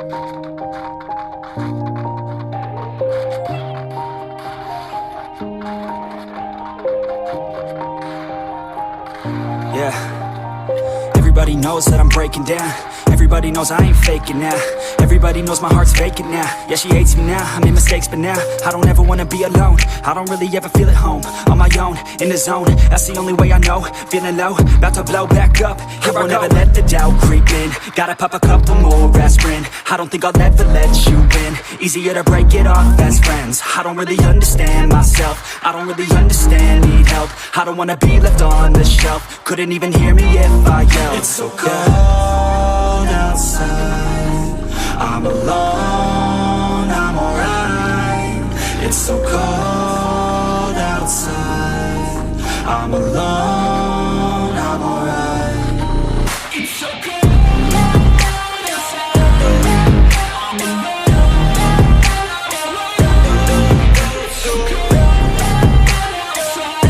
Yeah, everybody knows that I'm breaking down. Everybody knows I ain't faking now. Everybody knows my heart's vacant now. Yeah, she hates me now, I made mistakes but now I don't ever wanna be alone. I don't really ever feel at home. On my own, in the zone, that's the only way I know. Feeling low, about to blow back up. I won't ever let the doubt creep in. Gotta pop a couple more aspirin. I don't think I'll ever let you win. Easier to break it off as friends. I don't really understand myself. I don't really understand, need help. I don't wanna be left on the shelf. Couldn't even hear me if I yelled. It's so cold outside, I'm alone, I'm alright. It's so cold outside, I'm alone, I'm alright. It's so cold outside, I'm alone. It's so cold outside,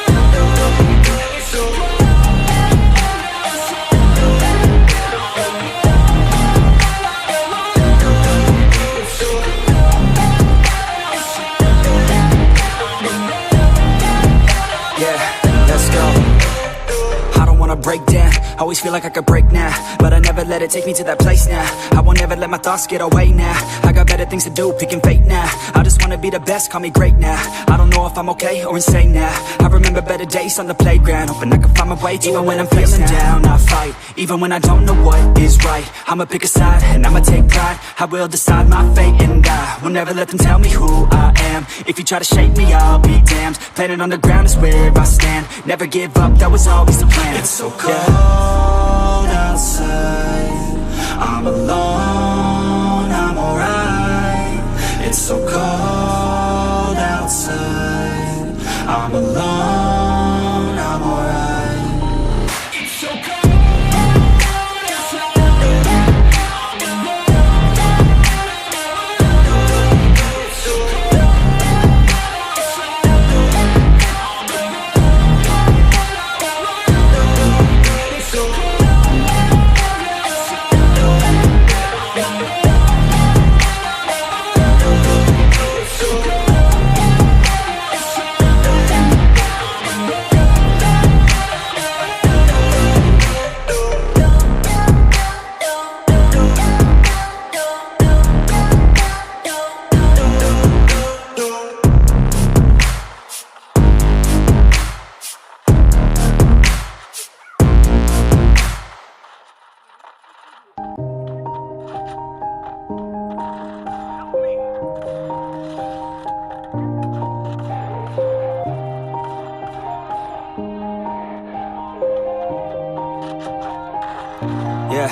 I'm alone. It's so cold. Break down, always feel like I could break now, but I never let it take me to that place now. I won't ever let my thoughts get away now. I got better things to do, picking fate now. I just wanna be the best, call me great now. I don't know if I'm okay or insane now. I remember better days on the playground, hoping I can find my way even when I'm feeling down. I fight, even when I don't know what is right. I'ma pick a side, and I'ma take pride. I will decide my fate, and I will never let them tell me who I am. If you try to shape me, I'll be damned. Planet on the ground is where I stand. Never give up, that was always the plan. It's so cold outside, I'm alone, I'm alright. It's so cold outside, I'm alone, I'm alright. It's so cold outside, I'm alone. It's so cold outside, I'm alone. It's so cold. Yeah,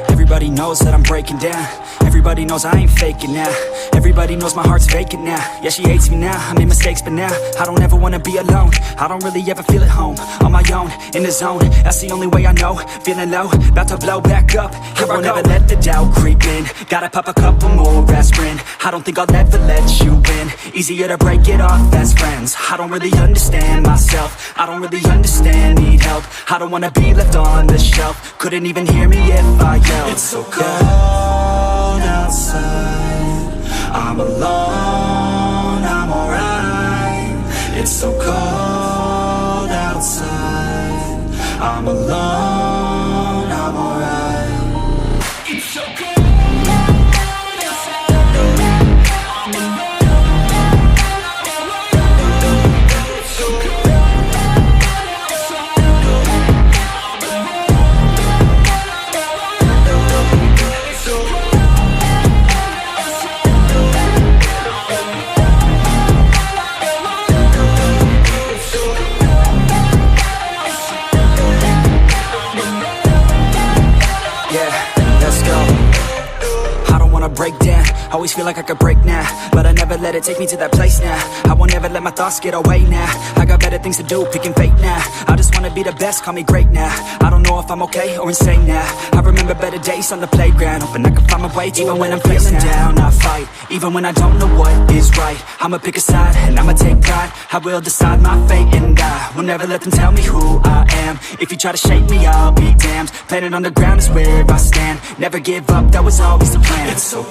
everybody knows that I'm breaking down. Everybody knows I ain't faking now. Everybody knows my heart's vacant now. Yeah, she hates me now, I made mistakes but now I don't ever wanna be alone. I don't really ever feel at home. On my own, in the zone, that's the only way I know. Feeling low, about to blow back up. I won't ever let the doubt creep in. Gotta pop a couple more aspirin. I don't think I'll ever let you win. Easier to break it off as friends. I don't really understand myself. I don't really understand, need help. I don't wanna be left on the shelf. Couldn't even hear me if I yelled. It's so cold outside, I'm alone, I'm alright. It's so cold outside, I'm alone, I'm alright. It's so cold outside, I'm alone. It's so cold outside, I'm alone. It's so cold. break down. Always feel like I could break now, but I never let it take me to that place now. I won't ever let my thoughts get away now. I got better things to do, picking fate now. I just wanna be the best, call me great now. I don't know if I'm okay or insane now. I remember better days on the playground, hoping I can find my way even when I'm feeling down. I fight, even when I don't know what is right. I'ma pick a side, and I'ma take pride. I will decide my fate, and I will never let them tell me who I am. If you try to shake me, I'll be damned. Planet on the ground is where I stand. Never give up, that was always the plan. It's so